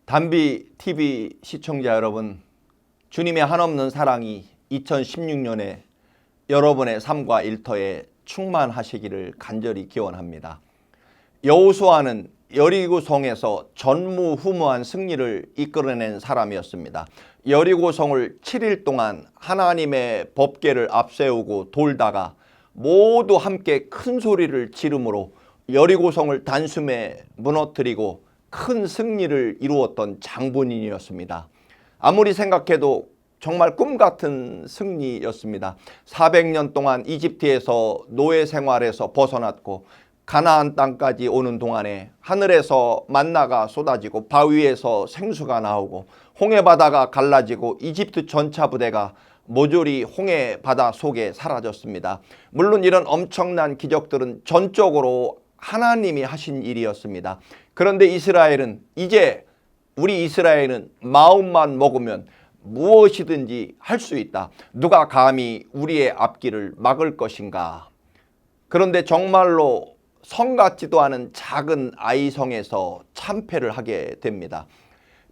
담비 TV 시청자 여러분, 주님의 한없는 사랑이 2016년에 여러분의 삶과 일터에 충만하시기를 간절히 기원합니다. 여호수아는 여리고성에서 전무후무한 승리를 이끌어낸 사람이었습니다. 여리고성을 7일 동안 하나님의 법궤를 앞세우고 돌다가 모두 함께 큰 소리를 지르므로 여리고성을 단숨에 무너뜨리고 큰 승리를 이루었던 장본인이었습니다. 아무리 생각해도 정말 꿈같은 승리였습니다. 400년 동안 이집트에서 노예 생활에서 벗어났고 가나안 땅까지 오는 동안에 하늘에서 만나가 쏟아지고 바위에서 생수가 나오고 홍해바다가 갈라지고 이집트 전차 부대가 모조리 홍해바다 속에 사라졌습니다. 물론 이런 엄청난 기적들은 전적으로 하나님이 하신 일이었습니다. 그런데 우리 이스라엘은 마음만 먹으면 무엇이든지 할 수 있다. 누가 감히 우리의 앞길을 막을 것인가. 그런데 정말로 성 같지도 않은 작은 아이성에서 참패를 하게 됩니다.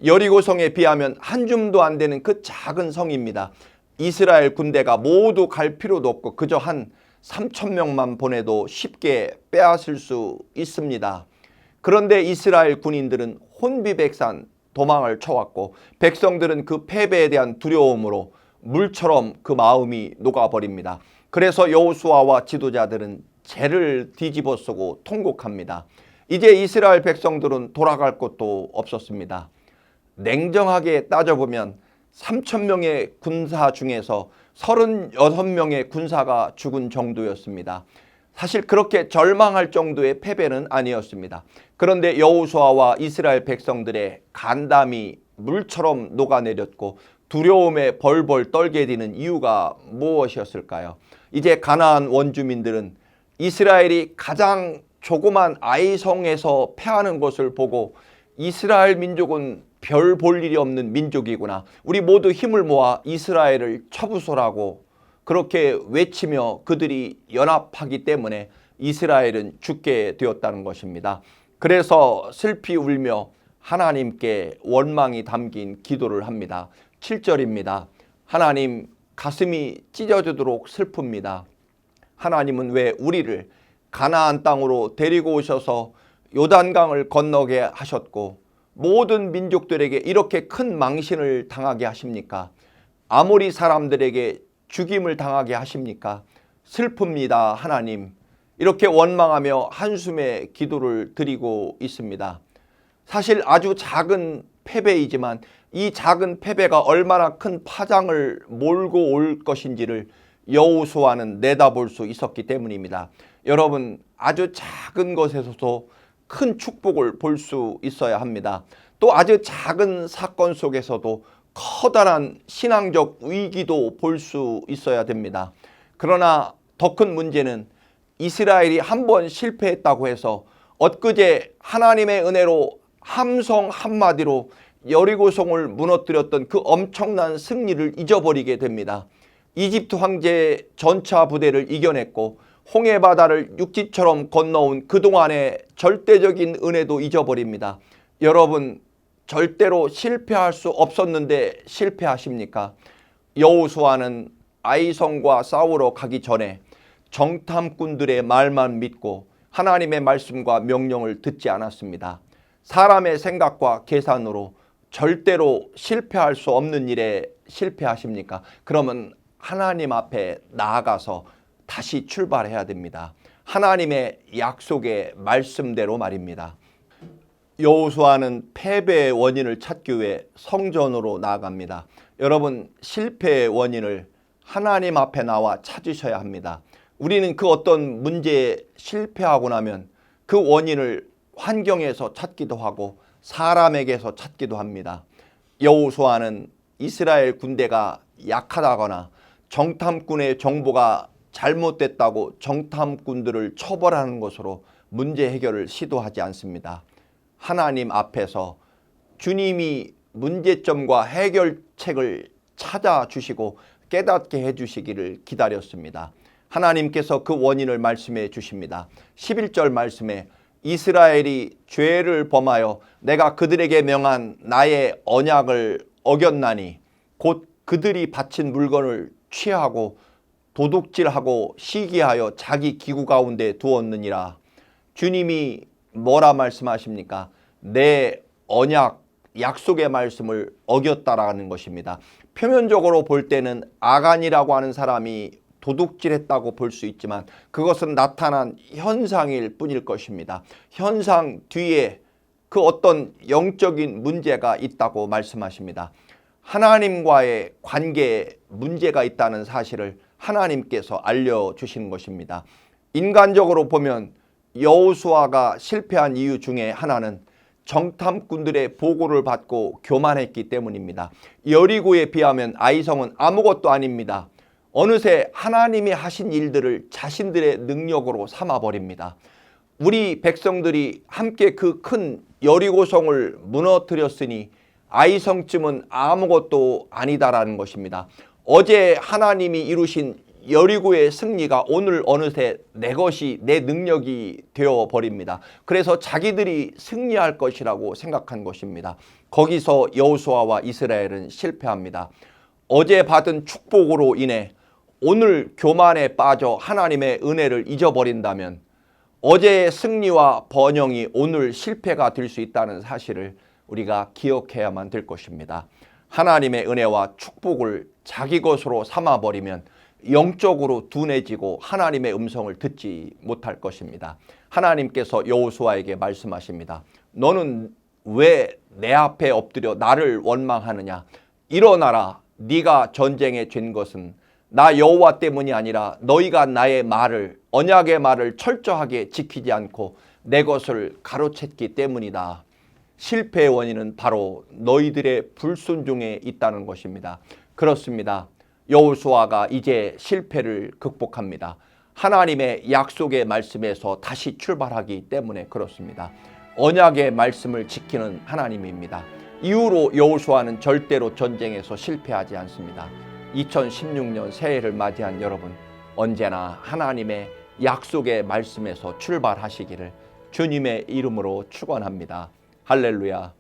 여리고성에 비하면 한 줌도 안 되는 그 작은 성입니다. 이스라엘 군대가 모두 갈 필요도 없고 그저 한 3,000명만 보내도 쉽게 빼앗을 수 있습니다. 그런데 이스라엘 군인들은 혼비백산 도망을 쳐왔고 백성들은 그 패배에 대한 두려움으로 물처럼 그 마음이 녹아버립니다. 그래서 여호수아와 지도자들은 죄를 뒤집어 쓰고 통곡합니다. 이제 이스라엘 백성들은 돌아갈 곳도 없었습니다. 냉정하게 따져보면 3,000명의 군사 중에서 36명의 군사가 죽은 정도였습니다. 사실 그렇게 절망할 정도의 패배는 아니었습니다. 그런데 여호수아와 이스라엘 백성들의 간담이 물처럼 녹아내렸고 두려움에 벌벌 떨게 되는 이유가 무엇이었을까요? 이제 가나안 원주민들은 이스라엘이 가장 조그만 아이성에서 패하는 것을 보고 이스라엘 민족은 별 볼 일이 없는 민족이구나. 우리 모두 힘을 모아 이스라엘을 쳐부수라고 그렇게 외치며 그들이 연합하기 때문에 이스라엘은 죽게 되었다는 것입니다. 그래서 슬피 울며 하나님께 원망이 담긴 기도를 합니다. 7절입니다. 하나님, 가슴이 찢어지도록 슬픕니다. 하나님은 왜 우리를 가나안 땅으로 데리고 오셔서 요단강을 건너게 하셨고 모든 민족들에게 이렇게 큰 망신을 당하게 하십니까? 아모리 사람들에게 죽임을 당하게 하십니까? 슬픕니다, 하나님. 이렇게 원망하며 한숨의 기도를 드리고 있습니다. 사실 아주 작은 패배이지만 이 작은 패배가 얼마나 큰 파장을 몰고 올 것인지를 여호수아는 내다볼 수 있었기 때문입니다. 여러분, 아주 작은 것에서도 큰 축복을 볼 수 있어야 합니다. 또 아주 작은 사건 속에서도 커다란 신앙적 위기도 볼 수 있어야 됩니다. 그러나 더 큰 문제는 이스라엘이 한 번 실패했다고 해서 엊그제 하나님의 은혜로 함성 한마디로 여리고성을 무너뜨렸던 그 엄청난 승리를 잊어버리게 됩니다. 이집트 황제의 전차 부대를 이겨냈고 홍해바다를 육지처럼 건너온 그동안의 절대적인 은혜도 잊어버립니다. 여러분, 절대로 실패할 수 없었는데 실패하십니까? 여호수아는 아이성과 싸우러 가기 전에 정탐꾼들의 말만 믿고 하나님의 말씀과 명령을 듣지 않았습니다. 사람의 생각과 계산으로 절대로 실패할 수 없는 일에 실패하십니까? 그러면 하나님 앞에 나아가서 다시 출발해야 됩니다. 하나님의 약속의 말씀대로 말입니다. 여호수아는 패배의 원인을 찾기 위해 성전으로 나아갑니다. 여러분, 실패의 원인을 하나님 앞에 나와 찾으셔야 합니다. 우리는 그 어떤 문제에 실패하고 나면 그 원인을 환경에서 찾기도 하고 사람에게서 찾기도 합니다. 여호수아는 이스라엘 군대가 약하다거나 정탐꾼의 정보가 잘못됐다고 정탐꾼들을 처벌하는 것으로 문제 해결을 시도하지 않습니다. 하나님 앞에서 주님이 문제점과 해결책을 찾아주시고 깨닫게 해주시기를 기다렸습니다. 하나님께서 그 원인을 말씀해 주십니다. 11절 말씀에 이스라엘이 죄를 범하여 내가 그들에게 명한 나의 언약을 어겼나니 곧 그들이 바친 물건을 취하고 도둑질하고 시기하여 자기 기구 가운데 두었느니라. 주님이 뭐라 말씀하십니까? 내 언약, 약속의 말씀을 어겼다라는 것입니다. 표면적으로 볼 때는 아간이라고 하는 사람이 도둑질했다고 볼 수 있지만 그것은 나타난 현상일 뿐일 것입니다. 현상 뒤에 그 어떤 영적인 문제가 있다고 말씀하십니다. 하나님과의 관계에 문제가 있다는 사실을 하나님께서 알려주신 것입니다. 인간적으로 보면 여호수아가 실패한 이유 중에 하나는 정탐꾼들의 보고를 받고 교만했기 때문입니다. 여리고에 비하면 아이성은 아무것도 아닙니다. 어느새 하나님이 하신 일들을 자신들의 능력으로 삼아버립니다. 우리 백성들이 함께 그 큰 여리고성을 무너뜨렸으니 아이성쯤은 아무것도 아니다라는 것입니다. 어제 하나님이 이루신 여리고의 승리가 오늘 어느새 내 것이, 내 능력이 되어버립니다. 그래서 자기들이 승리할 것이라고 생각한 것입니다. 거기서 여호수아와 이스라엘은 실패합니다. 어제 받은 축복으로 인해 오늘 교만에 빠져 하나님의 은혜를 잊어버린다면 어제의 승리와 번영이 오늘 실패가 될 수 있다는 사실을 우리가 기억해야만 될 것입니다. 하나님의 은혜와 축복을 자기 것으로 삼아버리면 영적으로 둔해지고 하나님의 음성을 듣지 못할 것입니다. 하나님께서 여호수아에게 말씀하십니다. 너는 왜 내 앞에 엎드려 나를 원망하느냐? 일어나라. 네가 전쟁에 쥔 것은 나 여호와 때문이 아니라 너희가 나의 말을, 언약의 말을 철저하게 지키지 않고 내 것을 가로챘기 때문이다. 실패의 원인은 바로 너희들의 불순종에 있다는 것입니다. 그렇습니다. 여호수아가 이제 실패를 극복합니다. 하나님의 약속의 말씀에서 다시 출발하기 때문에 그렇습니다. 언약의 말씀을 지키는 하나님입니다. 이후로 여호수아는 절대로 전쟁에서 실패하지 않습니다. 2016년 새해를 맞이한 여러분, 언제나 하나님의 약속의 말씀에서 출발하시기를 주님의 이름으로 축원합니다. 할렐루야.